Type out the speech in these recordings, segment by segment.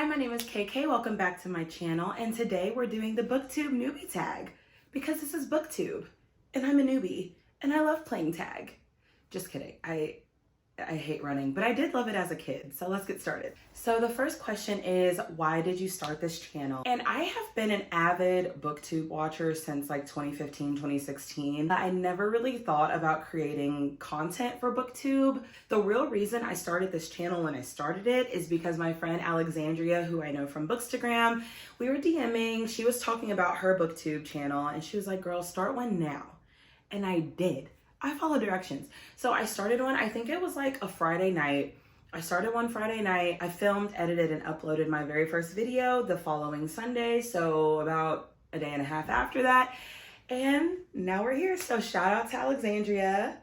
my name is KK. Welcome back to my channel. And today we're doing the booktube newbie tag because this is booktube and I'm a newbie and I love playing tag. Just kidding. I hate running, but I did love it as a kid. So let's get started. So the first question is, why did you start this channel? And I have been an avid booktube watcher since like 2015, 2016. I never really thought about creating content for booktube. The real reason I started this channel when I started it is because my friend Alexandria, who I know from Bookstagram, we were DMing. She was talking about her booktube channel and she was like, girl, start one now. And I did. I followed directions. So I started one, I think it was like a Friday night. I started one Friday night. I filmed, edited, and uploaded my very first video the following Sunday. So about a day and a half after that. And now we're here. So shout out to Alexandria.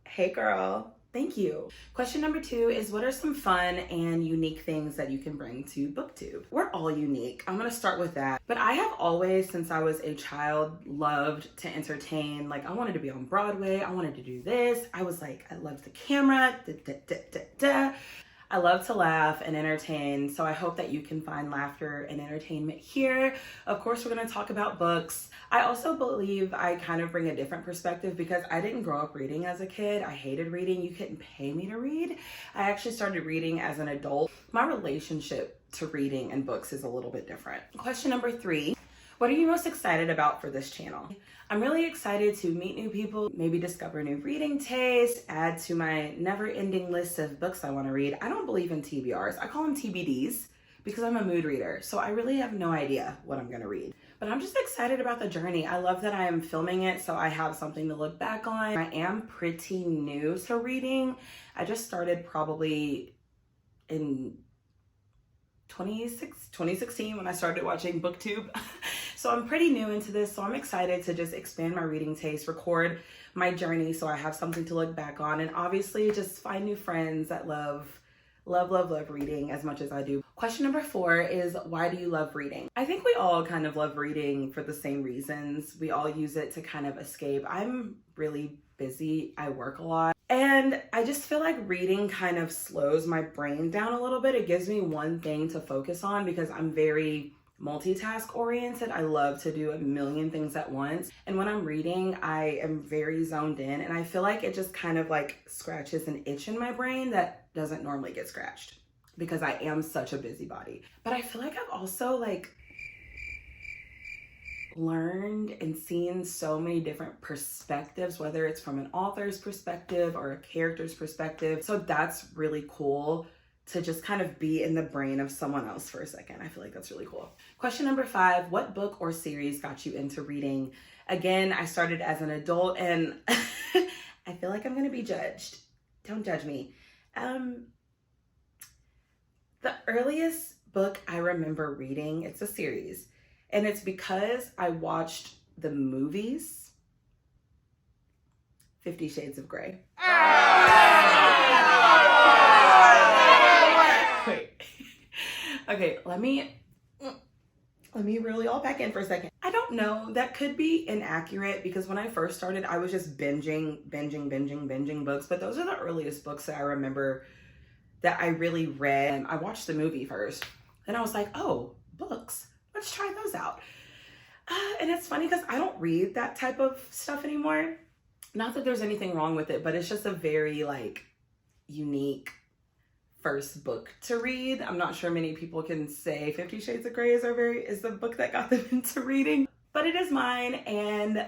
Hey girl. Thank you. Question number 2 is, what are some fun and unique things that you can bring to booktube? We're all unique. I'm gonna start with that. But I have always, since I was a child, loved to entertain. Like I wanted to be on Broadway. I wanted to do this. I was like, I loved the camera. I love to laugh and entertain. So I hope that you can find laughter and entertainment here. Of course, we're gonna talk about books. I also believe I kind of bring a different perspective because I didn't grow up reading as a kid. I hated reading. You couldn't pay me to read. I actually started reading as an adult. My relationship to reading and books is a little bit different. Question number 3. What are you most excited about for this channel? I'm really excited to meet new people, maybe discover new reading taste, add to my never-ending list of books I want to read. I don't believe in TBRs. I call them TBDs because I'm a mood reader. So I really have no idea what I'm going to read. But I'm just excited about the journey. I love that I am filming it so I have something to look back on. I am pretty new to reading. I just started probably in 2016 when I started watching booktube. So I'm pretty new into this, so I'm excited to just expand my reading taste, record my journey so I have something to look back on, and obviously just find new friends that love reading as much as I do. Question number 4 is, why do you love reading? I think we all kind of love reading for the same reasons. We all use it to kind of escape. I'm really busy. I work a lot. And I just feel like reading kind of slows my brain down a little bit. It gives me one thing to focus on because I'm very multitask oriented. I love to do a million things at once. And when I'm reading, I am very zoned in and I feel like it just kind of like scratches an itch in my brain that doesn't normally get scratched because I am such a busybody. But I feel like I've also like learned and seen so many different perspectives, whether it's from an author's perspective or a character's perspective. So that's really cool to just kind of be in the brain of someone else for a second. I feel like that's really cool. Question number 5, what book or series got you into reading? Again, I started as an adult and I feel like I'm gonna be judged. Don't judge me. The earliest book I remember reading, it's a series, and it's because I watched the movies, 50 Shades of Grey. Wait. Okay, let me reel you all back in for a second. I don't know, that could be inaccurate because when I first started, I was just binging books, but those are the earliest books that I remember that I really read. I watched the movie first, then I was like, oh, books, let's try those out. And it's funny because I don't read that type of stuff anymore. Not that there's anything wrong with it, but it's just a very like unique first book to read. I'm not sure many people can say 50 Shades of Grey is the book that got them into reading, but it is mine, and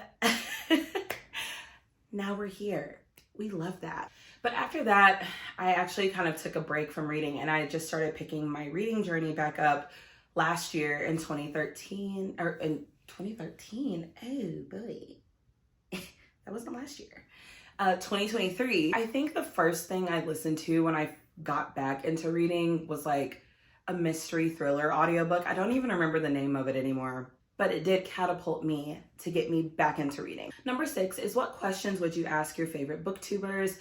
now we're here. We love that. But after that, I actually kind of took a break from reading and I just started picking my reading journey back up last year in 2013, or in 2013, oh boy, that wasn't last year. 2023. I think the first thing I listened to when I got back into reading was like a mystery thriller audiobook. I don't even remember the name of it anymore, but it did catapult me to get me back into reading. Number 6 is, what questions would you ask your favorite booktubers?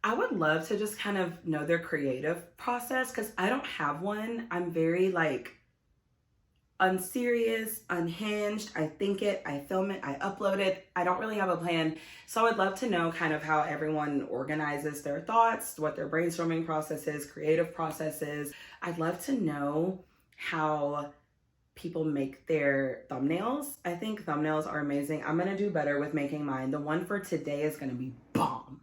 I would love to just kind of know their creative process because I don't have one. I'm very like unserious, unhinged. I think it, I film it, I upload it. I don't really have a plan. So I would love to know kind of how everyone organizes their thoughts, what their brainstorming process is, creative process is. I'd love to know how people make their thumbnails. I think thumbnails are amazing. I'm gonna do better with making mine. The one for today is gonna be bomb.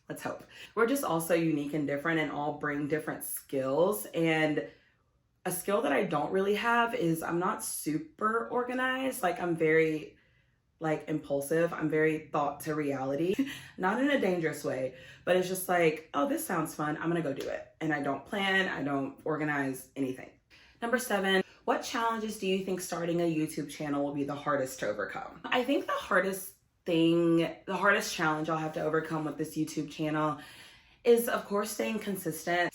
Let's hope. We're just all so unique and different and all bring different skills. And a skill that I don't really have is I'm not super organized. Like I'm very impulsive. I'm very thought to reality, not in a dangerous way, but it's just like, oh, this sounds fun. I'm gonna go do it. And I don't plan, I don't organize anything. Number 7, what challenges do you think starting a YouTube channel will be the hardest to overcome? I think the hardest challenge I'll have to overcome with this YouTube channel is, of course, staying consistent,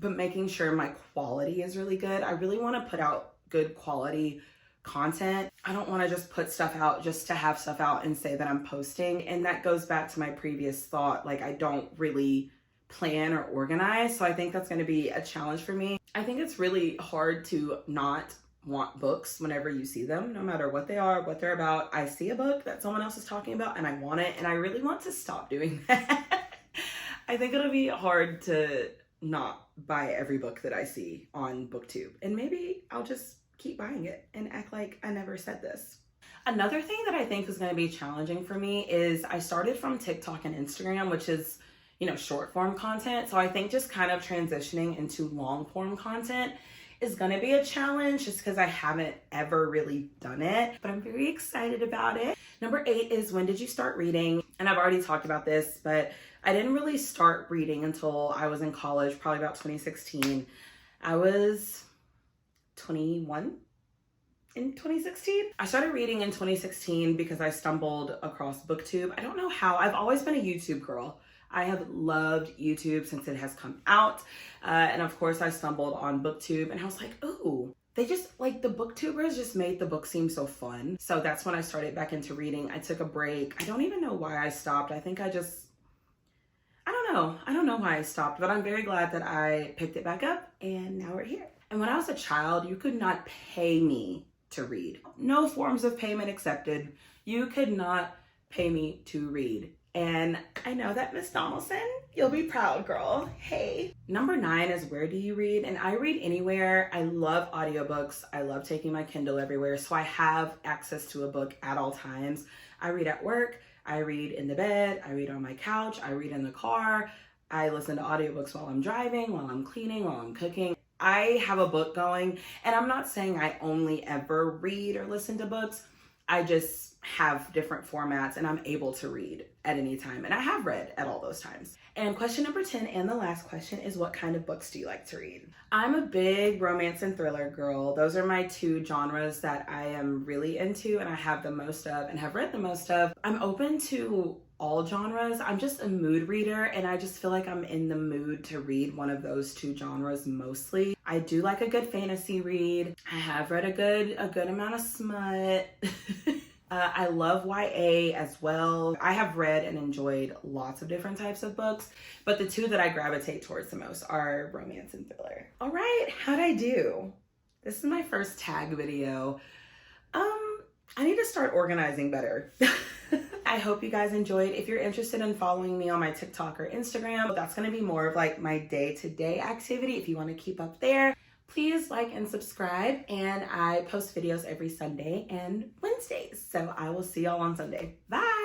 but making sure my quality is really good. I really want to put out good quality content. I don't want to just put stuff out just to have stuff out and say that I'm posting. And that goes back to my previous thought. Like, I don't really plan or organize. So I think that's going to be a challenge for me. I think it's really hard to not want books whenever you see them, no matter what they are, what they're about. I see a book that someone else is talking about and I want it, and I really want to stop doing that. I think it'll be hard to not buy every book that I see on BookTube, and maybe I'll just keep buying it and act like I never said this. Another thing that I think is going to be challenging for me is I started from TikTok and Instagram, which is, short form content. So I think just kind of transitioning into long form content is going to be a challenge just because I haven't ever really done it, but I'm very excited about it. Number 8 is, when did you start reading? And I've already talked about this, but I didn't really start reading until I was in college, probably about 2016. I was 21 in 2016. I started reading in 2016 because I stumbled across BookTube. I don't know how. I've always been a YouTube girl. I have loved YouTube since it has come out. And of course I stumbled on BookTube and I was like, ooh, they just, the booktubers just made the book seem so fun. So that's when I started back into reading. I took a break. I don't even know why I stopped. I think I don't know why I stopped, but I'm very glad that I picked it back up and now we're here. And when I was a child, you could not pay me to read. No forms of payment accepted. You could not pay me to read. And I know that, Miss Donaldson, you'll be proud, girl. Hey. Number 9 is, where do you read? And I read anywhere. I love audiobooks. I love taking my Kindle everywhere. So I have access to a book at all times. I read at work. I read in the bed. I read on my couch. I read in the car. I listen to audiobooks while I'm driving, while I'm cleaning, while I'm cooking. I have a book going, and I'm not saying I only ever read or listen to books. I just have different formats and I'm able to read at any time. And I have read at all those times. And question number 10, and the last question, is, what kind of books do you like to read? I'm a big romance and thriller girl. Those are my 2 genres that I am really into and I have the most of and have read the most of. I'm open to all genres. I'm just a mood reader and I just feel like I'm in the mood to read one of those 2 genres mostly. I do like a good fantasy read. I have read a good amount of smut. I love YA as well. I have read and enjoyed lots of different types of books, but the 2 that I gravitate towards the most are romance and thriller. All right, how'd I do? This is my first tag video. I need to start organizing better. I hope you guys enjoyed. If you're interested in following me on my TikTok or Instagram, that's gonna be more of my day-to-day activity. If you wanna keep up there, please like and subscribe. And I post videos every Sunday and Wednesdays. So I will see y'all on Sunday. Bye.